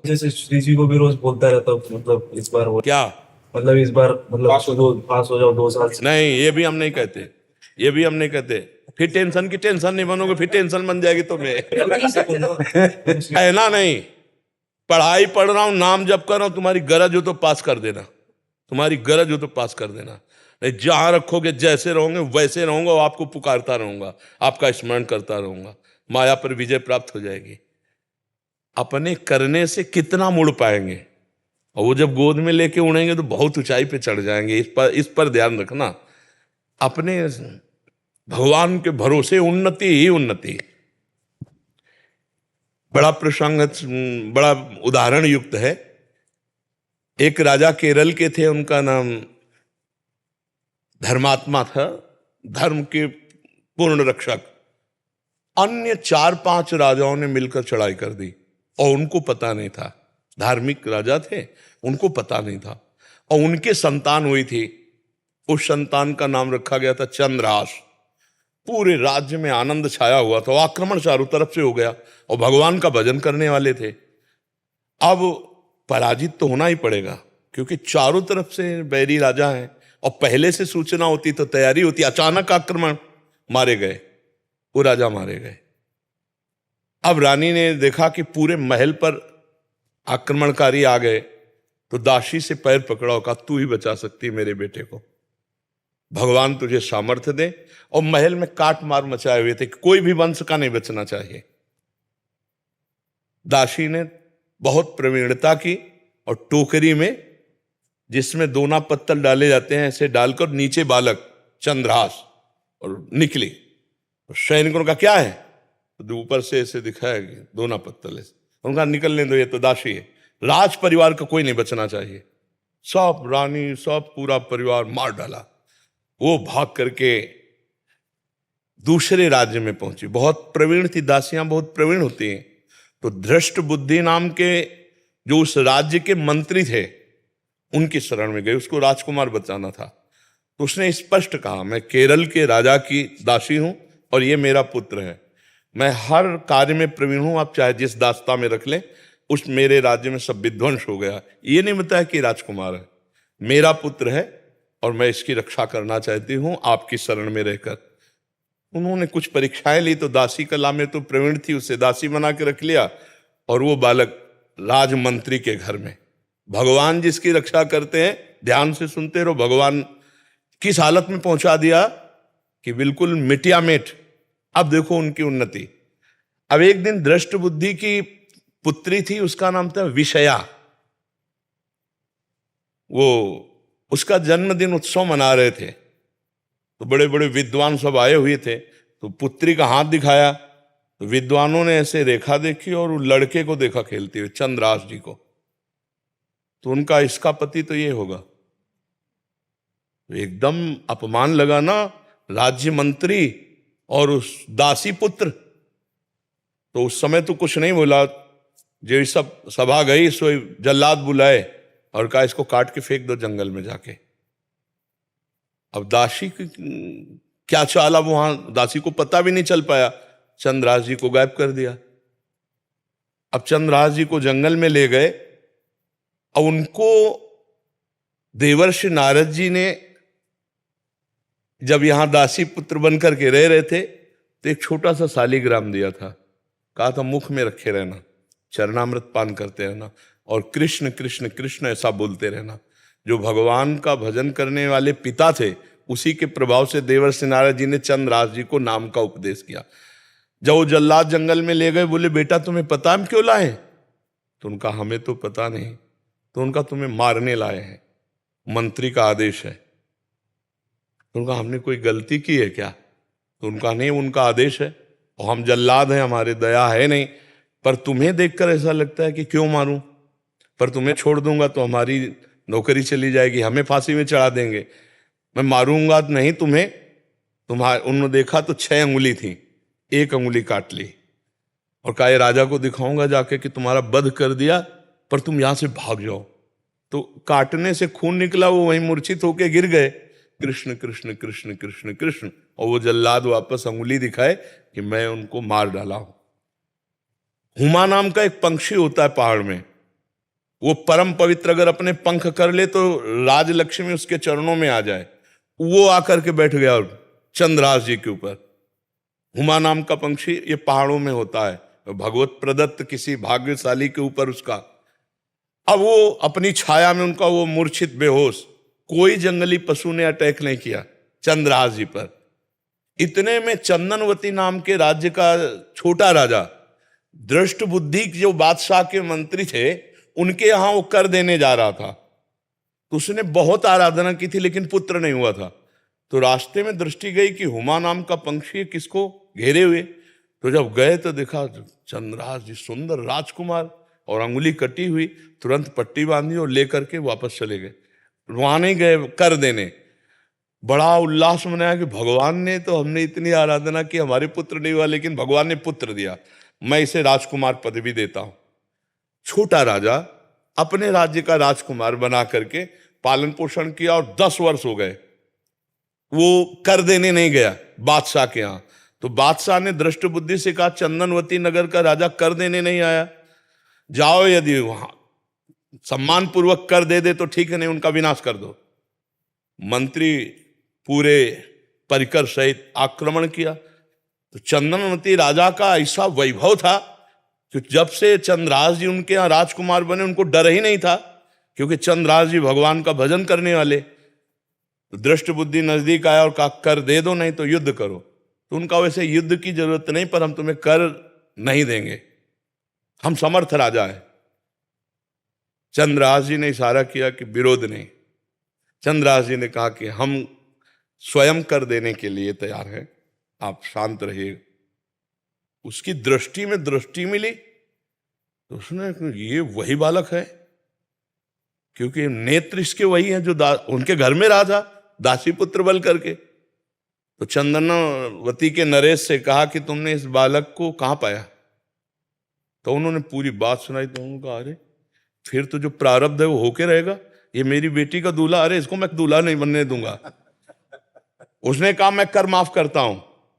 जैसे श्री जी को भी रोज बोलता रहता हूँ, मतलब इस बार वो क्या? मतलब इस बार मतलब पास हो जाओ 2 साल से। नहीं, ये भी हम नहीं कहते, ये भी हम नहीं कहते। फिर टेंशन की टेंशन नहीं बनोगे, फिर टेंशन बन जाएगी तुम्हें। कहना नहीं, पढ़ाई पढ़ रहा हूं, नाम जप कर रहा हूं, तुम्हारी गरज हो तो पास कर देना, तुम्हारी गरज हो तो पास कर देना। नहीं, जहां रखोगे जैसे रहोगे वैसे रहूंगा, और आपको पुकारता रहूंगा, आपका स्मरण करता रहूंगा, माया पर विजय प्राप्त हो जाएगी। अपने करने से कितना मुड़ पाएंगे, और वो जब गोद में लेके उड़ेंगे तो बहुत ऊंचाई पे चढ़ जाएंगे। इस पर ध्यान रखना। अपने भगवान के भरोसे उन्नति ही उन्नति। बड़ा प्रसंग, बड़ा उदाहरण युक्त है। एक राजा केरल के थे, उनका नाम धर्मात्मा था, धर्म के पूर्ण रक्षक। अन्य 4-5 राजाओं ने मिलकर चढ़ाई कर दी और उनको पता नहीं था। धार्मिक राजा थे, उनको पता नहीं था। और उनके संतान हुई थी, उस संतान का नाम रखा गया था चंद्रहास। पूरे राज्य में आनंद छाया हुआ था, आक्रमण चारों तरफ से हो गया, और भगवान का भजन करने वाले थे। अब पराजित तो होना ही पड़ेगा, क्योंकि चारों तरफ से बैरी राजा हैं, और पहले से सूचना होती तो तैयारी होती। अचानक आक्रमण, मारे गए, वो राजा मारे गए। अब रानी ने देखा कि पूरे महल पर आक्रमणकारी आ गए, तो दासी से पैर पकड़ा और कहा, तू ही बचा सकती है मेरे बेटे को, भगवान तुझे सामर्थ्य दे। और महल में काट मार मचाए हुए थे कि कोई भी वंश का नहीं बचना चाहिए। दासी ने बहुत प्रवीणता की, और टोकरी में जिसमें दोना पत्तल डाले जाते हैं, ऐसे डालकर नीचे बालक चंद्रहास, और निकली। तो सैनिकों का क्या है, तो ऊपर से ऐसे दिखाया कि दोना पत्तल है। उनका निकलने दो, ये तो दासी है, राज परिवार का कोई नहीं बचना चाहिए। सब रानी, सब पूरा परिवार मार डाला। वो भाग करके दूसरे राज्य में पहुंची। बहुत प्रवीण थी, दासियां बहुत प्रवीण होती हैं। तो धृष्ट बुद्धि नाम के जो उस राज्य के मंत्री थे, उनकी शरण में गई, उसको राजकुमार बचाना था। तो उसने स्पष्ट कहा, मैं केरल के राजा की दासी हूं, और ये मेरा पुत्र है, मैं हर कार्य में प्रवीण हूं, आप चाहे जिस दास्ता में रख लें। उस मेरे राज्य में सब विध्वंस हो गया, ये नहीं बताया कि राजकुमार है, मेरा पुत्र है, और मैं इसकी रक्षा करना चाहती हूं आपकी शरण में रहकर। उन्होंने कुछ परीक्षाएं ली, तो दासी कला में तो प्रवीण थी, उसे दासी बना के रख लिया, और वो बालक राजमंत्री के घर में। भगवान जिसकी रक्षा करते हैं, ध्यान से सुनते रहो, भगवान किस हालत में पहुंचा दिया कि बिल्कुल मिटिया मेट। अब देखो उनकी उन्नति। अब एक दिन दृष्ट बुद्धि की पुत्री थी, उसका नाम था विषया। वो उसका जन्मदिन उत्सव मना रहे थे, तो बड़े बड़े विद्वान सब आए हुए थे। तो पुत्री का हाथ दिखाया, तो विद्वानों ने ऐसे रेखा देखी, और वो लड़के को देखा खेलते हुए, चंद्रहास जी को। तो उनका, इसका पति तो ये होगा। तो एकदम अपमान लगा ना, राज्य मंत्री और उस दासी पुत्र। तो उस समय तो कुछ नहीं बोला, जो सब सभा गई, सो जल्लाद बुलाए और कहा, इसको काट के फेंक दो जंगल में जाके। अब दासी की क्या चाला, वहां दासी को पता भी नहीं चल पाया, चंद्रहास जी को गायब कर दिया। अब चंद्रहास जी को जंगल में ले गए, और उनको देवर्षि नारद जी ने, जब यहां दासी पुत्र बनकर के रह रहे थे, तो एक छोटा सा शालिग्राम दिया था, कहा था मुख में रखे रहना, चरणामृत पान करते रहना, और कृष्ण कृष्ण कृष्ण ऐसा बोलते रहना। जो भगवान का भजन करने वाले पिता थे, उसी के प्रभाव से देवर्षि नारद जी ने चंद्रहास जी को नाम का उपदेश किया। जब वो जल्लाद जंगल में ले गए, बोले, बेटा तुम्हें पता हम क्यों लाए? तो उनका, हमें तो पता नहीं। तो उनका, तुम्हें मारने लाए हैं, मंत्री का आदेश है। तो उनका, हमने कोई गलती की है क्या? तो उनका, नहीं, उनका आदेश है, और हम जल्लाद हैं, हमारे दया है नहीं, पर तुम्हें देखकर ऐसा लगता है कि क्यों मारूं, पर तुम्हें छोड़ दूंगा तो हमारी नौकरी चली जाएगी, हमें फांसी में चढ़ा देंगे। मैं मारूंगा नहीं तुम्हें। उन्होंने देखा तो 6 अंगुली थी, 1 अंगुली काट ली, और कहा, राजा को दिखाऊंगा जाके कि तुम्हारा वध कर दिया, पर तुम यहां से भाग जाओ। तो काटने से खून निकला, वो वहीं मूर्छित होके गिर गए। कृष्ण कृष्ण कृष्ण कृष्ण कृष्ण, और वो जल्लाद वापस अंगुली दिखाए कि मैं उनको मार डाला हूं। हुमा नाम का एक पंक्षी होता है पहाड़ में, वो परम पवित्र अगर अपने पंख कर ले तो राजलक्ष्मी उसके चरणों में आ जाए। वो आकर के बैठ गया चंद्रहास जी के ऊपर। हुमा नाम का पंक्षी ये पहाड़ों में होता है, भगवत प्रदत्त किसी भाग्यशाली के ऊपर उसका। अब वो अपनी छाया में उनका वो मूर्छित बेहोश, कोई जंगली पशु ने अटैक नहीं किया चंद्रहास जी पर। इतने में चंदनवती नाम के राज्य का छोटा राजा, दृष्ट बुद्धि जो बादशाह के मंत्री थे, उनके यहां वो कर देने जा रहा था। तो उसने बहुत आराधना की थी लेकिन पुत्र नहीं हुआ था। तो रास्ते में दृष्टि गई कि हुमा नाम का पंक्षी किसको घेरे हुए। तो जब गए तो देखा चंद्रहास जी सुंदर राजकुमार और अंगुली कटी हुई, तुरंत पट्टी बांधी और लेकर के वापस चले गए। वहां नहीं गए कर देने, बड़ा उल्लास मनाया कि भगवान ने तो, हमने इतनी आराधना की, हमारे पुत्र नहीं हुआ लेकिन भगवान ने पुत्र दिया, मैं इसे राजकुमार पदवी देता हूं। छोटा राजा अपने राज्य का राजकुमार बना करके पालन पोषण किया और 10 वर्ष हो गए। वो कर देने नहीं गया बादशाह के यहां। तो बादशाह ने दृष्ट बुद्धि से कहा चंदनवती नगर का राजा कर देने नहीं आया, जाओ यदि वहां सम्मान पूर्वक कर दे तो ठीक है, नहीं उनका विनाश कर दो। मंत्री पूरे परिकर सहित आक्रमण किया। तो चंदनवती राजा का ऐसा वैभव था कि जब से चंद्रहास जी उनके यहाँ राजकुमार बने उनको डर ही नहीं था, क्योंकि चंद्रहास जी भगवान का भजन करने वाले। तो दृष्ट बुद्धि नजदीक आया और कहा कर दे दो नहीं तो युद्ध करो। तो उनका वैसे युद्ध की जरूरत नहीं, पर हम तुम्हें कर नहीं देंगे, हम समर्थ राजा है। चंद्रहास जी ने इशारा किया कि विरोध नहीं। चंद्रहास जी ने कहा कि हम स्वयं कर देने के लिए तैयार हैं, आप शांत रहिए। उसकी दृष्टि में दृष्टि मिली तो उसने ये वही बालक है, क्योंकि नेत्र इसके वही हैं जो उनके घर में रहा था दासी पुत्र बल करके। तो चंदनवती के नरेश से कहा कि तुमने इस बालक को कहां पाया। तो उन्होंने पूरी बात सुनाई। तो उन्होंने कहा अरे फिर तो जो प्रारब्ध है वो होके रहेगा, ये मेरी बेटी का दूल्हा, अरे इसको मैं दूल्हा नहीं बनने दूंगा। उसने कहा मैं कर माफ करता हूं,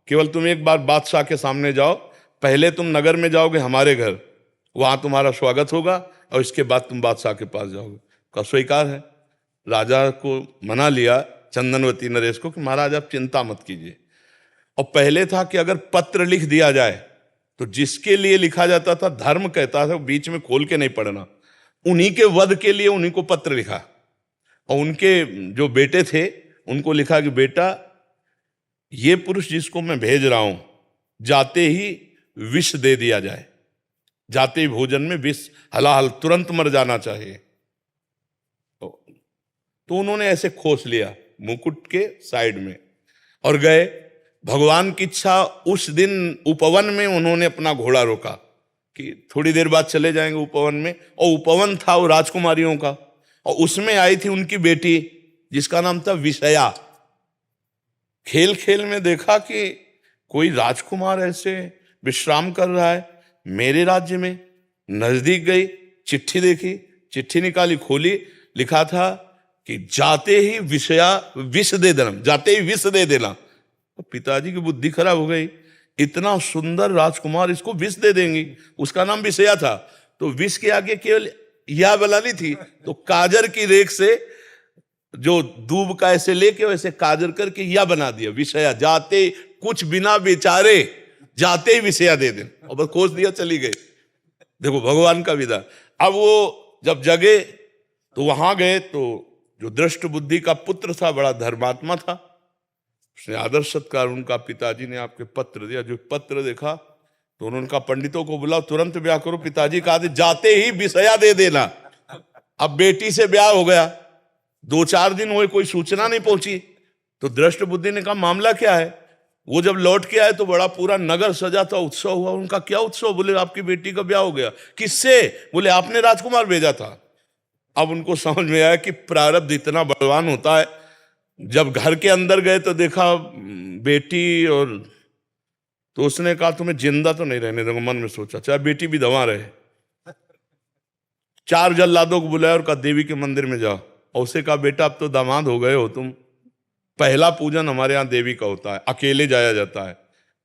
केवल तुम एक बार बादशाह के सामने जाओ, पहले तुम नगर में जाओगे हमारे घर, वहां तुम्हारा स्वागत होगा और इसके बाद तुम बादशाह के पास जाओगे। का स्वीकार है। राजा को मना लिया चंदनवती नरेश को कि महाराज आप चिंता मत कीजिए। और पहले था कि अगर पत्र लिख दिया जाए तो जिसके लिए लिखा जाता था धर्म कहता था बीच में खोल के नहीं पढ़ना, उन्हीं के वध के लिए उन्हीं को पत्र लिखा। और उनके जो बेटे थे उनको लिखा कि बेटा ये पुरुष जिसको मैं भेज रहा हूं जाते ही विष दे दिया जाए, जाते ही भोजन में विष हलाहल तुरंत मर जाना चाहिए। तो उन्होंने ऐसे खोस लिया मुकुट के साइड में और गए। भगवान की इच्छा उस दिन उपवन में उन्होंने अपना घोड़ा रोका कि थोड़ी देर बाद चले जाएंगे उपवन में। और उपवन था वो राजकुमारियों का, और उसमें आई थी उनकी बेटी जिसका नाम था विषया। खेल खेल में देखा कि कोई राजकुमार ऐसे विश्राम कर रहा है मेरे राज्य में। नजदीक गई, चिट्ठी देखी, चिट्ठी निकाली, खोली, लिखा था कि जाते ही विषया विष दे देना, जाते ही विष दे देना। तो पिताजी की बुद्धि खराब हो गई, इतना सुंदर राजकुमार इसको विष दे देंगी। उसका नाम विषया था, तो विष के आगे केवल या बनानी थी, तो काजर की रेख से जो दूब का ऐसे लेके वैसे काजर करके या बना दिया विषया। जाते कुछ बिना बेचारे जाते ही विषया दे दे, और बस खोज दिया, चली गई। देखो भगवान का विधान। अब वो जब जगे तो वहां गए तो जो दृष्ट बुद्धि का पुत्र था बड़ा धर्मात्मा था, उसने आदर सत्कार, उनका पिताजी ने आपके पत्र दिया। जो पत्र देखा तो उन्होंने कहा पंडितों को बुलाओ, तुरंत ब्याह करो। पिताजी कहा जाते ही विषया दे देना। अब बेटी से ब्याह हो गया, 2-4 दिन हुए, कोई सूचना नहीं पहुंची। तो दृष्ट बुद्धि ने कहा मामला क्या है। वो जब लौट के आए तो बड़ा पूरा नगर सजा था, उत्सव हुआ। उनका क्या उत्सव। बोले आपकी बेटी का ब्याह हो गया। किससे। बोले आपने राजकुमार भेजा था। अब उनको समझ में आया कि प्रारब्ध इतना बलवान होता है। जब घर के अंदर गए तो देखा बेटी, और तो उसने कहा तुम्हें जिंदा तो नहीं रहने दूंगा। मन में सोचा चाहे बेटी भी दवा रहे। 4 जल्लादों को बुलाया और कहा देवी के मंदिर में जाओ। और उसे कहा बेटा अब तो दामाद हो गए हो तुम, पहला पूजन हमारे यहाँ देवी का होता है, अकेले जाया जाता है।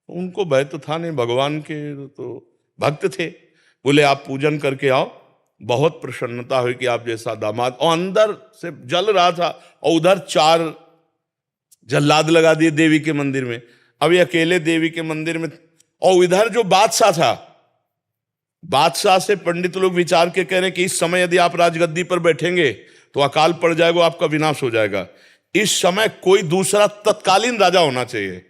उनको भय तो था नहीं, भगवान के तो भक्त थे। बोले आप पूजन करके आओ, बहुत प्रसन्नता हुई कि आप जैसा दामाद, और अंदर से जल रहा था। और उधर 4 जल्लाद लगा दिए देवी के मंदिर में, अभी अकेले देवी के मंदिर में। और इधर जो बादशाह था, बादशाह से पंडित लोग विचार के कह रहे हैं कि इस समय यदि आप राजगद्दी पर बैठेंगे तो अकाल पड़ जाएगा, आपका विनाश हो जाएगा। इस समय कोई दूसरा तत्कालीन राजा होना चाहिए,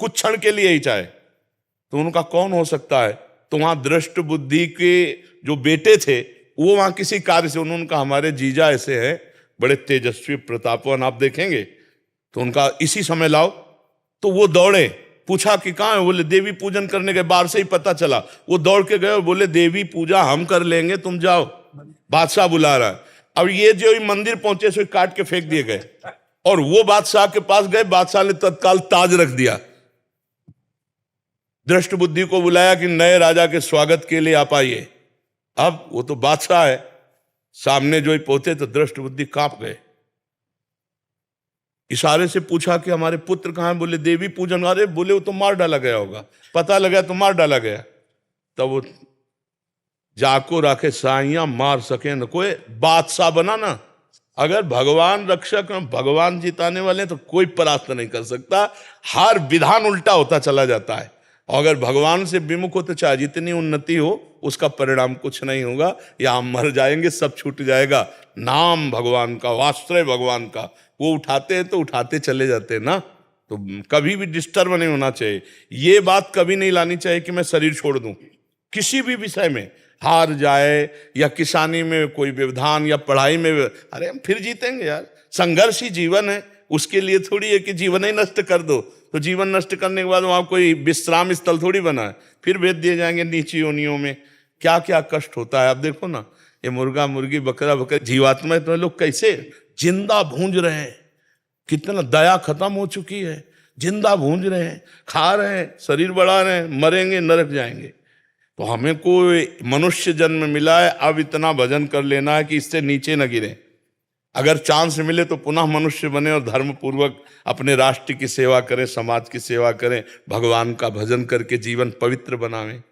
कुछ क्षण के लिए ही चाहे। तो उनका कौन हो सकता है? तो वहां दृष्ट बुद्धि के जो बेटे थे वो वहां किसी कार्य से, उन्होंने कहा हमारे जीजा ऐसे हैं, बड़े तेजस्वी प्रतापवान, आप देखेंगे तो उनका इसी समय लाओ। तो वो दौड़े, पूछा कि कहाँ है? बोले देवी पूजन करने के, बाहर से ही पता चला। वो दौड़ के गए और बोले देवी पूजा हम कर लेंगे, तुम जाओ, बादशाह बुला रहा है। अब ये जो मंदिर पहुंचे सो काट के फेंक दिए गए, और वो बादशाह के पास गए, बादशाह ने तत्काल ताज रख दिया। दृष्ट बुद्धि को बुलाया कि नए राजा के स्वागत के लिए आप आइए। अब वो तो बादशाह है, सामने जो ही पहुंचे तो दृष्ट बुद्धि कांप गए। इशारे से पूछा कि हमारे पुत्र कहाँ हैं? बोले देवी पूजन। अरे बोले वो तो मार डाला गया होगा, पता लगा तो मार डाला गया। तब वो जाको राखे साइया मार सके न कोई, बादशाह बना ना। अगर भगवान रक्षक, भगवान जिताने वाले तो कोई परास्त नहीं कर सकता। हर विधान उल्टा होता चला जाता है। और अगर भगवान से विमुख हो तो चाहे जितनी उन्नति हो उसका परिणाम कुछ नहीं होगा, या हम मर जाएंगे, सब छूट जाएगा। नाम भगवान का, आश्रय भगवान का, वो उठाते हैं तो उठाते चले जाते हैं ना। तो कभी भी डिस्टर्ब नहीं होना चाहिए। ये बात कभी नहीं लानी चाहिए कि मैं शरीर छोड़ दूं किसी भी विषय में, हार जाए या किसानी में कोई व्यवधान या पढ़ाई में। अरे हम फिर जीतेंगे यार, संघर्ष ही जीवन है। उसके लिए थोड़ी है कि जीवन ही नष्ट कर दो। तो जीवन नष्ट करने के बाद वहां कोई विश्राम स्थल थोड़ी बना है, फिर भेज दिए जाएंगे नीची योनियों में। क्या क्या कष्ट होता है। अब देखो ना, ये मुर्गा मुर्गी बकरा बकरा जीवात्मा, तो लोग कैसे जिंदा भूंज रहे हैं। कितना दया खत्म हो चुकी है, जिंदा भूंज रहे हैं, खा रहे हैं, शरीर बढ़ा रहे हैं, मरेंगे, नरक जाएंगे। तो हमें कोई मनुष्य जन्म मिला है, अब इतना भजन कर लेना है कि इससे नीचे न गिरे। अगर चांस मिले तो पुनः मनुष्य बने और धर्म पूर्वक अपने राष्ट्र की सेवा करें, समाज की सेवा करें, भगवान का भजन करके जीवन पवित्र बनावें।